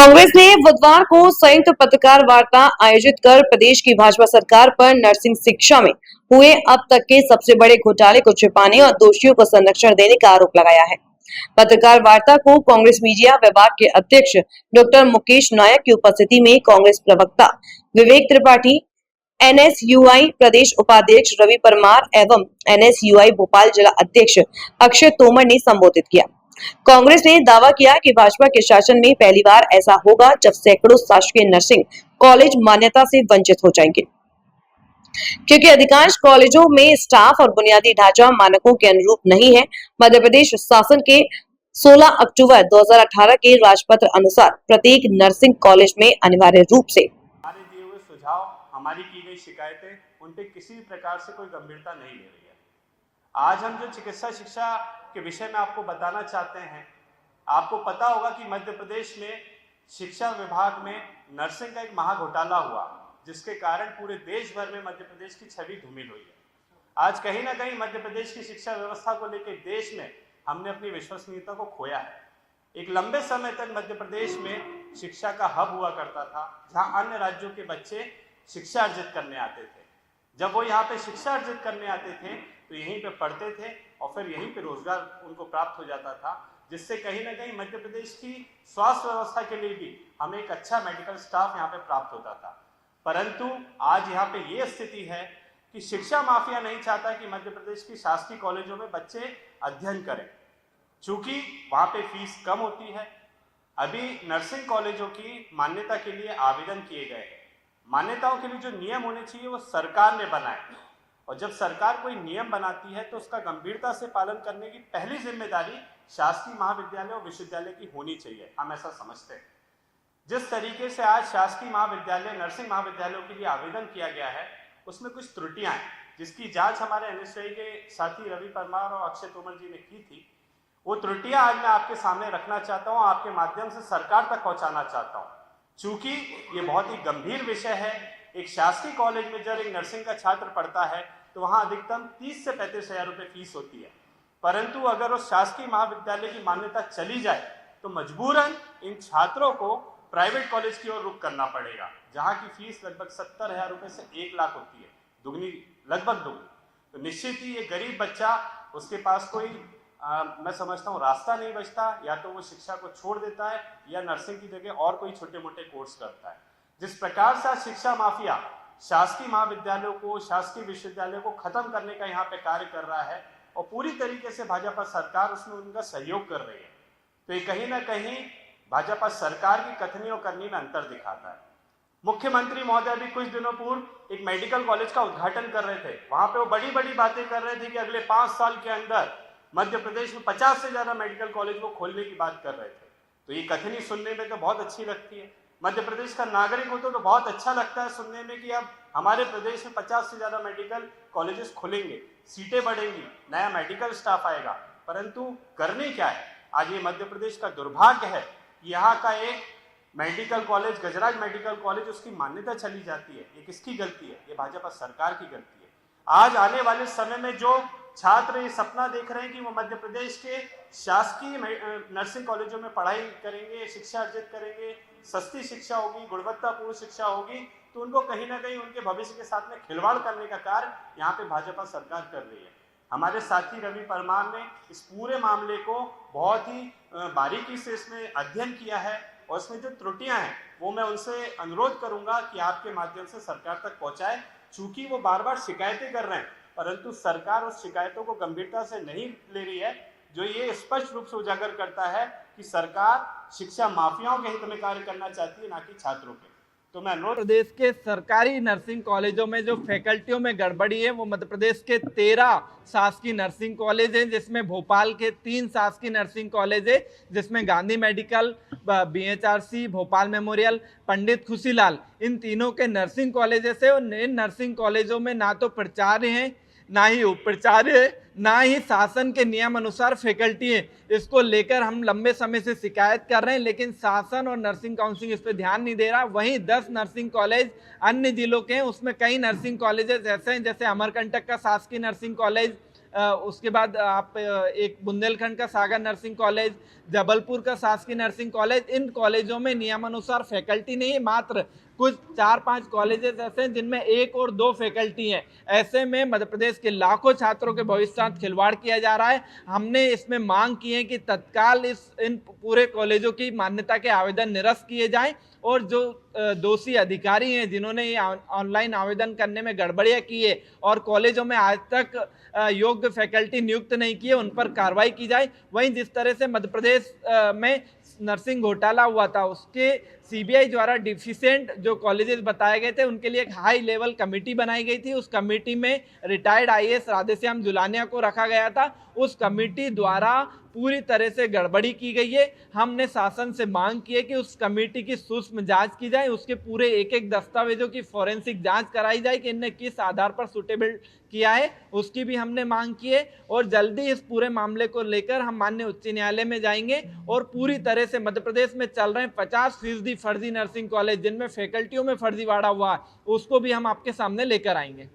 कांग्रेस ने बुधवार को संयुक्त पत्रकार वार्ता आयोजित कर प्रदेश की भाजपा सरकार पर नर्सिंग शिक्षा में हुए अब तक के सबसे बड़े घोटाले को छिपाने और दोषियों को संरक्षण देने का आरोप लगाया है। पत्रकार वार्ता को कांग्रेस मीडिया विभाग के अध्यक्ष डॉक्टर मुकेश नायक की उपस्थिति में कांग्रेस प्रवक्ता विवेक त्रिपाठी, एनएसयूआई प्रदेश उपाध्यक्ष रवि परमार एवं एनएसयूआई भोपाल जिला अध्यक्ष अक्षय तोमर ने संबोधित किया। कांग्रेस ने दावा किया कि भाजपा के शासन में पहली बार ऐसा होगा जब सैकड़ों शासकीय नर्सिंग कॉलेज मान्यता से वंचित हो जाएंगे, क्योंकि अधिकांश कॉलेजों में स्टाफ और बुनियादी ढांचा मानकों के अनुरूप नहीं है। मध्य प्रदेश शासन के 16 अक्टूबर 2018 के राजपत्र अनुसार प्रत्येक नर्सिंग कॉलेज में अनिवार्य रूप से हमारे दिए हुए सुझाव, हमारी की गई शिकायतें उन पे किसी भी प्रकार से कोई गंभीरता नहीं ले रही है। आज हम जो चिकित्सा शिक्षा के विषय में आपको बताना चाहते हैं, आपको पता होगा कि मध्य प्रदेश में शिक्षा विभाग में नर्सिंग का एक महा घोटाला हुआ, जिसके कारण पूरे देश भर में मध्य प्रदेश की छवि धूमिल हुई है। आज कहीं ना कहीं मध्य प्रदेश की शिक्षा व्यवस्था को लेकर देश में हमने अपनी विश्वसनीयता को खोया है। एक लंबे समय तक मध्य प्रदेश में शिक्षा का हब हुआ करता था, जहां अन्य राज्यों के बच्चे शिक्षा अर्जित करने आते थे। जब वो यहाँ पे शिक्षा अर्जित करने आते थे तो यहीं पे पढ़ते थे और फिर यहीं पे रोजगार उनको प्राप्त हो जाता था, जिससे कहीं ना कहीं मध्य प्रदेश की स्वास्थ्य व्यवस्था के लिए भी हमें एक अच्छा मेडिकल स्टाफ यहाँ पे प्राप्त होता था। परंतु आज यहाँ पे ये स्थिति है कि शिक्षा माफिया नहीं चाहता कि मध्य प्रदेश की शासकीय कॉलेजों में बच्चे अध्ययन करें, चूंकि वहाँ पे फीस कम होती है। अभी नर्सिंग कॉलेजों की मान्यता के लिए आवेदन किए गए हैं। मान्यताओं के लिए जो नियम होने चाहिए वो सरकार ने बनाए, और जब सरकार कोई नियम बनाती है तो उसका गंभीरता से पालन करने की पहली जिम्मेदारी शासकीय महाविद्यालय और विश्वविद्यालय की होनी चाहिए। हम ऐसा समझते हैं। जिस तरीके से आज शासकीय महाविद्यालय, नर्सिंग महाविद्यालयों के लिए आवेदन किया गया है, उसमें कुछ त्रुटियां हैं, जिसकी जांच हमारे एनएसयूआई के साथी रवि परमार और अक्षय तोमर जी ने की थी। वो त्रुटियां आज मैं आपके सामने रखना चाहता हूँ, आपके माध्यम से सरकार तक पहुंचाना चाहता हूँ। चूंकि ये बहुत ही गंभीर विषय है। एक शासकीय कॉलेज में जब एक नर्सिंग का छात्र पढ़ता है तो वहां अधिकतम 30 से 35 हजार रुपये फीस होती है। परंतु अगर उस शासकीय महाविद्यालय की मान्यता चली जाए तो मजबूरन इन छात्रों को प्राइवेट कॉलेज की ओर रुख करना पड़ेगा, जहां की फीस लगभग 70 हजार रुपये से 1 लाख होती है, दुगनी, लगभग दुगनी। तो निश्चित ही ये गरीब बच्चा, उसके पास कोई मैं समझता हूँ रास्ता नहीं बचता, या तो वो शिक्षा को छोड़ देता है या नर्सिंग की जगह और कोई छोटे मोटे कोर्स करता है। जिस प्रकार से शिक्षा माफिया शासकीय महाविद्यालयों को, शासकीय विश्वविद्यालयों को खत्म करने का यहाँ पे कार्य कर रहा है और पूरी तरीके से भाजपा सरकार उसमें उनका सहयोग कर रही है, तो ये कहीं ना कहीं भाजपा सरकार की कथनी और करनी में अंतर दिखाता है। मुख्यमंत्री महोदय भी कुछ दिनों पूर्व एक मेडिकल कॉलेज का उद्घाटन कर रहे थे। वहां पे वो बड़ी बड़ी बातें कर रहे थे कि अगले 5 साल के अंदर मध्य प्रदेश में 50 से ज्यादा मेडिकल कॉलेज को खोलने की बात कर रहे थे। तो ये कथनी सुनने में तो बहुत अच्छी लगती है। मध्य प्रदेश का नागरिक हो तो बहुत अच्छा लगता है सुनने में कि अब हमारे प्रदेश में 50 से ज्यादा मेडिकल कॉलेजेस खुलेंगे, सीटें बढ़ेंगी, नया मेडिकल स्टाफ आएगा। परंतु करने क्या है? आज ये मध्य प्रदेश का दुर्भाग्य है। यहाँ का एक मेडिकल कॉलेज, गजराज मेडिकल कॉलेज, उसकी मान्यता चली जाती है। ये किसकी गलती है? ये भाजपा सरकार की गलती है। आज आने वाले समय में जो छात्र ये सपना देख रहे हैं कि वो मध्य प्रदेश के शासकीय नर्सिंग कॉलेजों में पढ़ाई करेंगे, शिक्षा अर्जित करेंगे, सस्ती शिक्षा होगी, गुणवत्तापूर्ण शिक्षा होगी, तो उनको कहीं ना कहीं उनके भविष्य के साथ में खिलवाड़ करने का कार्य यहाँ पे भाजपा सरकार कर रही है। हमारे साथी रवि परमार ने इस पूरे मामले को बहुत ही बारीकी से इसमें अध्ययन किया है, और इसमें जो त्रुटियां हैं वो मैं उनसे अनुरोध करूंगा कि आपके माध्यम से सरकार तक पहुंचाए। चूंकि वो बार बार शिकायतें कर रहे हैं, परंतु सरकार उस शिकायतों को गंभीरता से नहीं ले रही है, जो ये स्पष्ट रूप से उजागर करता है कि सरकार शिक्षा माफियाओं के हित में कार्य करना चाहती है, ना कि छात्रों के। तो मैं अनुरोध, प्रदेश के सरकारी नर्सिंग कॉलेजों में जो फैकल्टियों में गड़बड़ी है वो मध्य प्रदेश के 13 शासकीय नर्सिंग कॉलेज हैं, जिसमें भोपाल के 3 शासकीय नर्सिंग कॉलेज है, जिसमें गांधी मेडिकल, बीएचआरसी, भोपाल मेमोरियल, पंडित खुशीलाल, इन तीनों के नर्सिंग कॉलेजेस है। और इन नर्सिंग कॉलेजों में ना तो प्राचार्य हैं, ना ही उपचार्य है, ना ही शासन के नियम अनुसार फैकल्टी है। इसको लेकर हम लंबे समय से शिकायत कर रहे हैं, लेकिन शासन और नर्सिंग काउंसिल इस पर ध्यान नहीं दे रहा। वहीं 10 नर्सिंग कॉलेज अन्य जिलों के हैं, उसमें कई नर्सिंग कॉलेजेस ऐसे हैं जैसे अमरकंटक का शासकीय नर्सिंग कॉलेज, उसके बाद आप एक बुंदेलखंड का सागर नर्सिंग कॉलेज, जबलपुर का शासकीय नर्सिंग कॉलेज, इन कॉलेजों में नियमानुसार फैकल्टी नहीं है, मात्र कुछ 4-5 कॉलेजेस ऐसे हैं जिनमें 1 और 2 फैकल्टी हैं। ऐसे में मध्य प्रदेश के लाखों छात्रों के भविष्य के साथ खिलवाड़ किया जा रहा है। हमने इसमें मांग की है कि तत्काल इन पूरे कॉलेजों की मान्यता के आवेदन निरस्त किए जाएं और जो दोषी अधिकारी हैं जिन्होंने ये ऑनलाइन आवेदन करने में गड़बड़ियां की है और कॉलेजों में आज तक योग्य फैकल्टी नियुक्त नहीं किए, उन पर कार्रवाई की जाए। वहीं जिस तरह से मध्य प्रदेश में नर्सिंग घोटाला हुआ था, उसके सीबीआई द्वारा डिफिशिएंट जो कॉलेजेस बताए गए थे उनके लिए एक हाई लेवल कमेटी बनाई गई थी। उस कमेटी में रिटायर्ड आईएएस राधेश्याम जुलानिया को रखा गया था। उस कमेटी द्वारा पूरी तरह से गड़बड़ी की गई है। हमने शासन से मांग की है कि उस कमेटी की सूक्ष्म जांच की जाए, उसके पूरे एक एक दस्तावेजों की फॉरेंसिक जांच कराई जाए कि इनने किस आधार पर सुटेबल किया है, उसकी भी हमने मांग की है। और जल्दी इस पूरे मामले को लेकर हम माननीय उच्च न्यायालय में जाएंगे और पूरी तरह से मध्य प्रदेश में चल रहे 50% फर्जी नर्सिंग कॉलेज जिनमें फैकल्टियों में फर्जीवाड़ा हुआ है, उसको भी हम आपके सामने लेकर आएंगे।